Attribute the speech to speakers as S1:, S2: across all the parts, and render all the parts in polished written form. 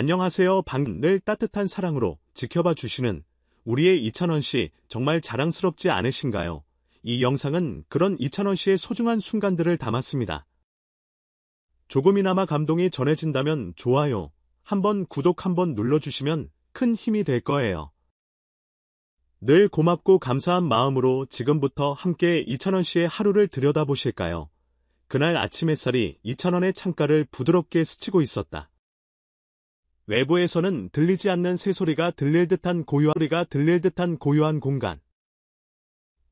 S1: 안녕하세요. 늘 따뜻한 사랑으로 지켜봐 주시는 우리의 이찬원 씨 정말 자랑스럽지 않으신가요? 이 영상은 그런 이찬원 씨의 소중한 순간들을 담았습니다. 조금이나마 감동이 전해진다면 좋아요, 한번 구독 한번 눌러주시면 큰 힘이 될 거예요. 늘 고맙고 감사한 마음으로 지금부터 함께 이찬원 씨의 하루를 들여다보실까요? 그날 아침 햇살이 이찬원의 창가를 부드럽게 스치고 있었다. 외부에서는 들리지 않는 새소리가 들릴 듯한 고요한 공간.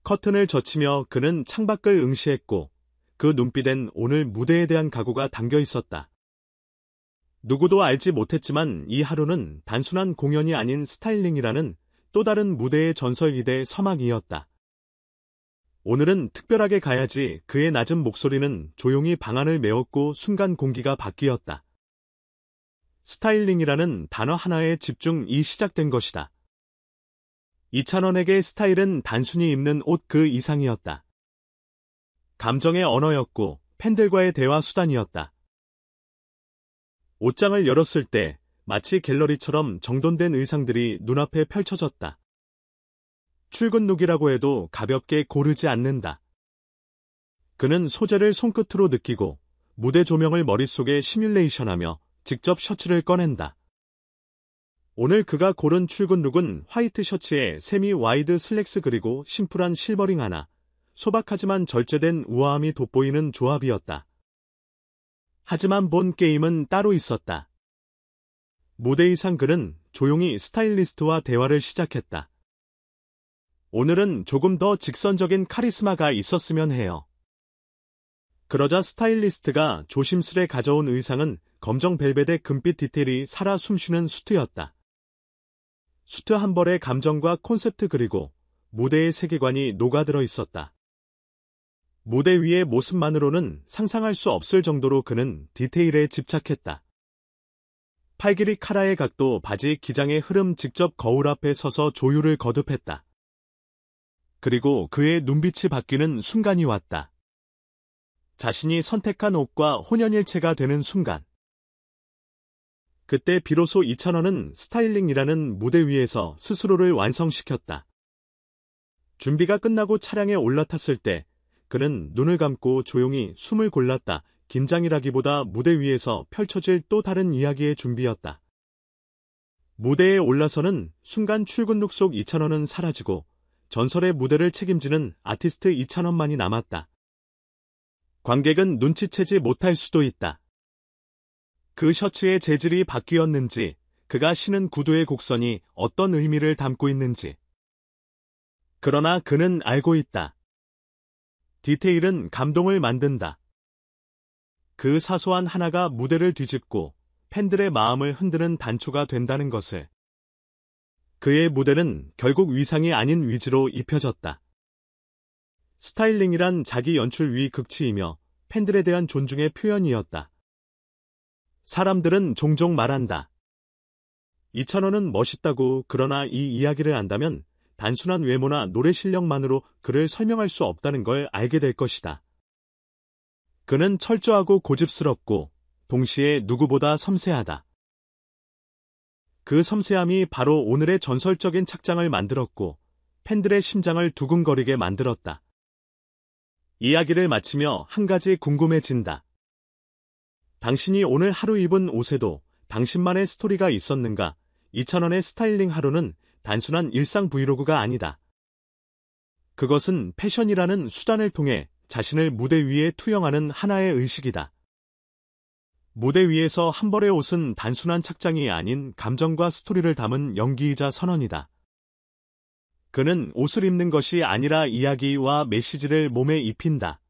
S1: 커튼을 젖히며 그는 창밖을 응시했고 그 눈빛엔 오늘 무대에 대한 각오가 담겨 있었다. 누구도 알지 못했지만 이 하루는 단순한 공연이 아닌 스타일링이라는 또 다른 무대의 전설기대의 서막이었다. 오늘은 특별하게 가야지. 그의 낮은 목소리는 조용히 방안을 메웠고 순간 공기가 바뀌었다. 스타일링이라는 단어 하나에 집중이 시작된 것이다. 이찬원에게 스타일은 단순히 입는 옷 그 이상이었다. 감정의 언어였고 팬들과의 대화 수단이었다. 옷장을 열었을 때 마치 갤러리처럼 정돈된 의상들이 눈앞에 펼쳐졌다. 출근 룩이라고 해도 가볍게 고르지 않는다. 그는 소재를 손끝으로 느끼고 무대 조명을 머릿속에 시뮬레이션하며 직접 셔츠를 꺼낸다. 오늘 그가 고른 출근 룩은 화이트 셔츠에 세미 와이드 슬랙스 그리고 심플한 실버링 하나, 소박하지만 절제된 우아함이 돋보이는 조합이었다. 하지만 본 게임은 따로 있었다. 무대 이상 그는 조용히 스타일리스트와 대화를 시작했다. 오늘은 조금 더 직선적인 카리스마가 있었으면 해요. 그러자 스타일리스트가 조심스레 가져온 의상은 검정 벨벳의 금빛 디테일이 살아 숨쉬는 수트였다. 수트 한 벌의 감정과 콘셉트 그리고 무대의 세계관이 녹아들어 있었다. 무대 위의 모습만으로는 상상할 수 없을 정도로 그는 디테일에 집착했다. 팔길이 카라의 각도, 바지 기장의 흐름, 직접 거울 앞에 서서 조율을 거듭했다. 그리고 그의 눈빛이 바뀌는 순간이 왔다. 자신이 선택한 옷과 혼연일체가 되는 순간. 그때 비로소 이찬원은 스타일링이라는 무대 위에서 스스로를 완성시켰다. 준비가 끝나고 차량에 올라탔을 때 그는 눈을 감고 조용히 숨을 골랐다. 긴장이라기보다 무대 위에서 펼쳐질 또 다른 이야기의 준비였다. 무대에 올라서는 순간 출근룩 속 이찬원은 사라지고 전설의 무대를 책임지는 아티스트 이찬원만이 남았다. 관객은 눈치채지 못할 수도 있다. 그 셔츠의 재질이 바뀌었는지, 그가 신은 구두의 곡선이 어떤 의미를 담고 있는지. 그러나 그는 알고 있다. 디테일은 감동을 만든다. 그 사소한 하나가 무대를 뒤집고 팬들의 마음을 흔드는 단초가 된다는 것을. 그의 무대는 결국 위상이 아닌 위지로 입혀졌다. 스타일링이란 자기 연출 위 극치이며 팬들에 대한 존중의 표현이었다. 사람들은 종종 말한다. 이찬원은 멋있다고. 그러나 이 이야기를 안다면 단순한 외모나 노래 실력만으로 그를 설명할 수 없다는 걸 알게 될 것이다. 그는 철저하고 고집스럽고 동시에 누구보다 섬세하다. 그 섬세함이 바로 오늘의 전설적인 착장을 만들었고 팬들의 심장을 두근거리게 만들었다. 이야기를 마치며 한 가지 궁금해진다. 당신이 오늘 하루 입은 옷에도 당신만의 스토리가 있었는가? 이찬원의 스타일링 하루는 단순한 일상 브이로그가 아니다. 그것은 패션이라는 수단을 통해 자신을 무대 위에 투영하는 하나의 의식이다. 무대 위에서 한 벌의 옷은 단순한 착장이 아닌 감정과 스토리를 담은 연기이자 선언이다. 그는 옷을 입는 것이 아니라 이야기와 메시지를 몸에 입힌다.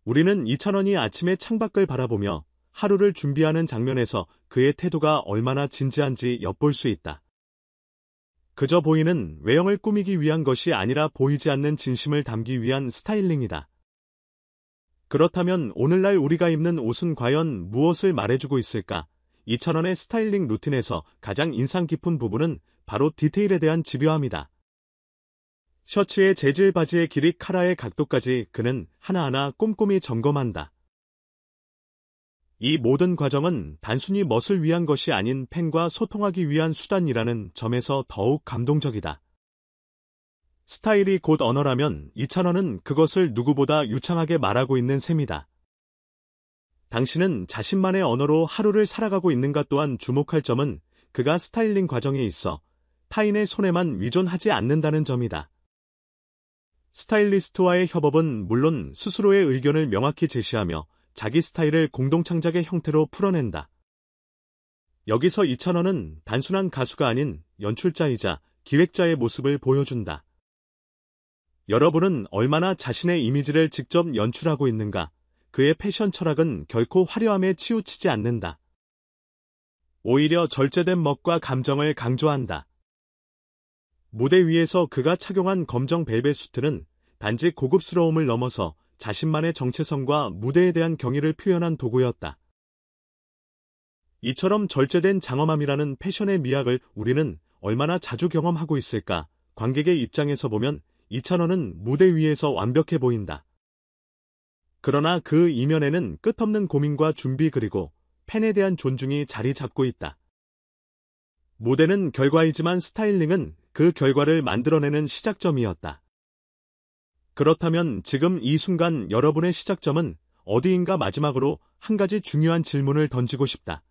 S1: 우리는 이찬원이 아침에 창밖을 바라보며 하루를 준비하는 장면에서 그의 태도가 얼마나 진지한지 엿볼 수 있다. 그저 보이는 외형을 꾸미기 위한 것이 아니라 보이지 않는 진심을 담기 위한 스타일링이다. 그렇다면 오늘날 우리가 입는 옷은 과연 무엇을 말해주고 있을까? 이찬원의 스타일링 루틴에서 가장 인상 깊은 부분은 바로 디테일에 대한 집요함이다. 셔츠의 재질, 바지의 길이, 카라의 각도까지 그는 하나하나 꼼꼼히 점검한다. 이 모든 과정은 단순히 멋을 위한 것이 아닌 팬과 소통하기 위한 수단이라는 점에서 더욱 감동적이다. 스타일이 곧 언어라면 이찬원은 그것을 누구보다 유창하게 말하고 있는 셈이다. 당신은 자신만의 언어로 하루를 살아가고 있는가 또한 주목할 점은 그가 스타일링 과정에 있어 타인의 손에만 의존하지 않는다는 점이다. 스타일리스트와의 협업은 물론 스스로의 의견을 명확히 제시하며 자기 스타일을 공동창작의 형태로 풀어낸다. 여기서 이찬원은 단순한 가수가 아닌 연출자이자 기획자의 모습을 보여준다. 여러분은 얼마나 자신의 이미지를 직접 연출하고 있는가? 그의 패션 철학은 결코 화려함에 치우치지 않는다. 오히려 절제된 멋과 감정을 강조한다. 무대 위에서 그가 착용한 검정 벨벳 수트는 단지 고급스러움을 넘어서 자신만의 정체성과 무대에 대한 경의를 표현한 도구였다. 이처럼 절제된 장엄함이라는 패션의 미학을 우리는 얼마나 자주 경험하고 있을까? 관객의 입장에서 보면 이찬원은 무대 위에서 완벽해 보인다. 그러나 그 이면에는 끝없는 고민과 준비 그리고 팬에 대한 존중이 자리 잡고 있다. 무대는 결과이지만 스타일링은 그 결과를 만들어내는 시작점이었다. 그렇다면 지금 이 순간 여러분의 시작점은 어디인가? 마지막으로 한 가지 중요한 질문을 던지고 싶다.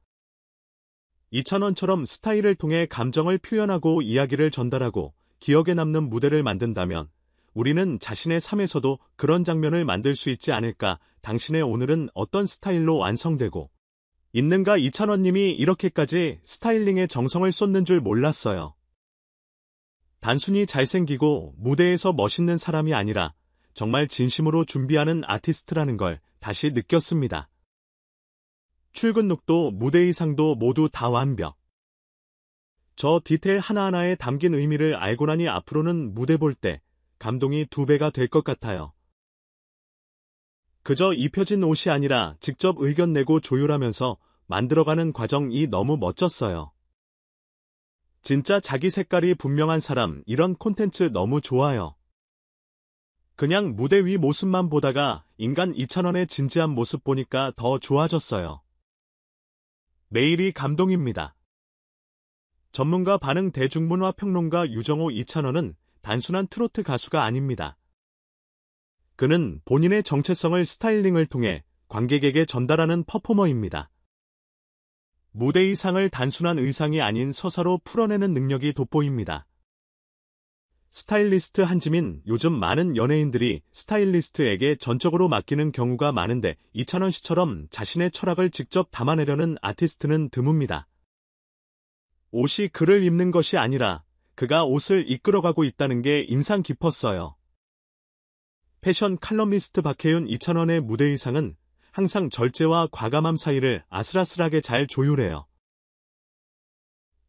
S1: 이찬원처럼 스타일을 통해 감정을 표현하고 이야기를 전달하고 기억에 남는 무대를 만든다면 우리는 자신의 삶에서도 그런 장면을 만들 수 있지 않을까? 당신의 오늘은 어떤 스타일로 완성되고 있는가? 이찬원님이 이렇게까지 스타일링에 정성을 쏟는 줄 몰랐어요. 단순히 잘생기고 무대에서 멋있는 사람이 아니라 정말 진심으로 준비하는 아티스트라는 걸 다시 느꼈습니다. 출근 룩도 무대 의상도 모두 다 완벽. 저 디테일 하나하나에 담긴 의미를 알고 나니 앞으로는 무대 볼 때 감동이 2배가 될 것 같아요. 그저 입혀진 옷이 아니라 직접 의견 내고 조율하면서 만들어가는 과정이 너무 멋졌어요. 진짜 자기 색깔이 분명한 사람, 이런 콘텐츠 너무 좋아요. 그냥 무대 위 모습만 보다가 인간 이찬원의 진지한 모습 보니까 더 좋아졌어요. 매일이 감동입니다. 전문가 반응 대중문화 평론가 유정호 이찬원은 단순한 트로트 가수가 아닙니다. 그는 본인의 정체성을 스타일링을 통해 관객에게 전달하는 퍼포머입니다. 무대 의상을 단순한 의상이 아닌 서사로 풀어내는 능력이 돋보입니다. 스타일리스트 한지민, 요즘 많은 연예인들이 스타일리스트에게 전적으로 맡기는 경우가 많은데 이찬원 씨처럼 자신의 철학을 직접 담아내려는 아티스트는 드뭅니다. 옷이 그를 입는 것이 아니라 그가 옷을 이끌어가고 있다는 게 인상 깊었어요. 패션 칼럼니스트 박혜윤, 이찬원의 무대 의상은 항상 절제와 과감함 사이를 아슬아슬하게 잘 조율해요.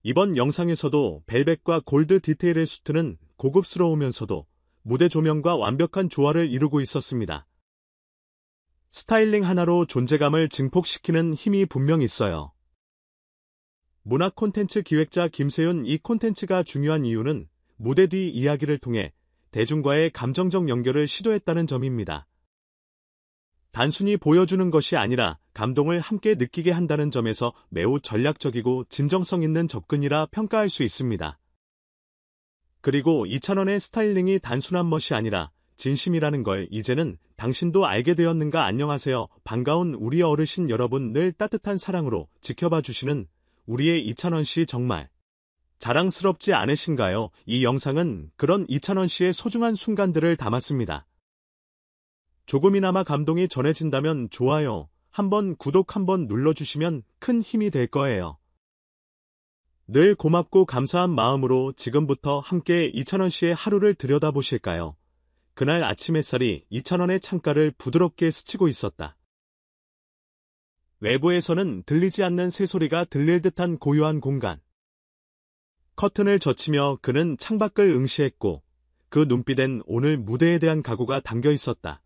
S1: 이번 영상에서도 벨벳과 골드 디테일의 수트는 고급스러우면서도 무대 조명과 완벽한 조화를 이루고 있었습니다. 스타일링 하나로 존재감을 증폭시키는 힘이 분명 있어요. 문화 콘텐츠 기획자 김세윤, 이 콘텐츠가 중요한 이유는 무대 뒤 이야기를 통해 대중과의 감정적 연결을 시도했다는 점입니다. 단순히 보여주는 것이 아니라 감동을 함께 느끼게 한다는 점에서 매우 전략적이고 진정성 있는 접근이라 평가할 수 있습니다. 그리고 이찬원의 스타일링이 단순한 멋이 아니라 진심이라는 걸 이제는 당신도 알게 되었는가? 안녕하세요. 반가운 우리 어르신 여러분, 늘 따뜻한 사랑으로 지켜봐 주시는 우리의 이찬원 씨 정말 자랑스럽지 않으신가요? 이 영상은 그런 이찬원 씨의 소중한 순간들을 담았습니다. 조금이나마 감동이 전해진다면 좋아요 한번, 구독 한번 눌러주시면 큰 힘이 될 거예요. 늘 고맙고 감사한 마음으로 지금부터 함께 이찬원 씨의 하루를 들여다보실까요? 그날 아침 햇살이 이찬원의 창가를 부드럽게 스치고 있었다. 외부에서는 들리지 않는 새소리가 들릴 듯한 고요한 공간. 커튼을 젖히며 그는 창밖을 응시했고 그 눈빛엔 오늘 무대에 대한 각오가 담겨 있었다.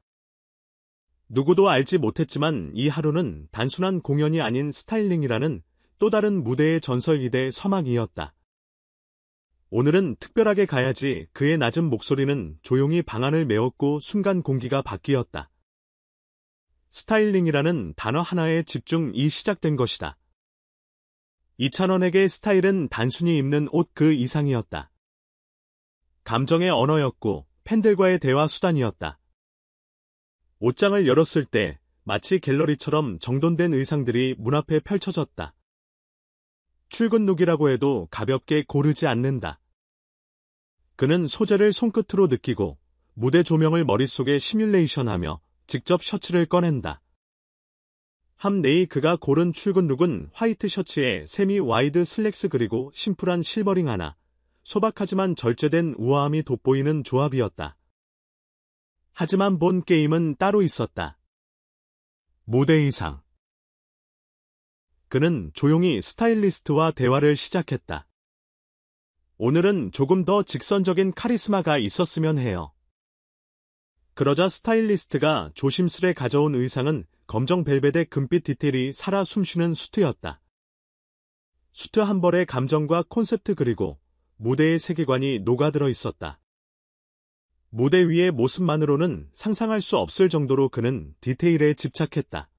S1: 누구도 알지 못했지만 이 하루는 단순한 공연이 아닌 스타일링이라는 또 다른 무대의 전설 기대 서막이었다. 오늘은 특별하게 가야지. 그의 낮은 목소리는 조용히 방 안을 메웠고 순간 공기가 바뀌었다. 스타일링이라는 단어 하나에 집중이 시작된 것이다. 이찬원에게 스타일은 단순히 입는 옷 그 이상이었다. 감정의 언어였고 팬들과의 대화 수단이었다. 옷장을 열었을 때 마치 갤러리처럼 정돈된 의상들이 문 앞에 펼쳐졌다. 출근 룩이라고 해도 가볍게 고르지 않는다. 그는 소재를 손끝으로 느끼고 무대 조명을 머릿속에 시뮬레이션하며 직접 셔츠를 꺼낸다. 함내이 그가 고른 출근 룩은 화이트 셔츠에 세미 와이드 슬랙스 그리고 심플한 실버링 하나, 소박하지만 절제된 우아함이 돋보이는 조합이었다. 하지만 본 게임은 따로 있었다. 무대 의상. 그는 조용히 스타일리스트와 대화를 시작했다. 오늘은 조금 더 직선적인 카리스마가 있었으면 해요. 그러자 스타일리스트가 조심스레 가져온 의상은 검정 벨벳의 금빛 디테일이 살아 숨쉬는 수트였다. 수트 한 벌의 감정과 콘셉트 그리고 무대의 세계관이 녹아들어 있었다. 무대 위의 모습만으로는 상상할 수 없을 정도로 그는 디테일에 집착했다.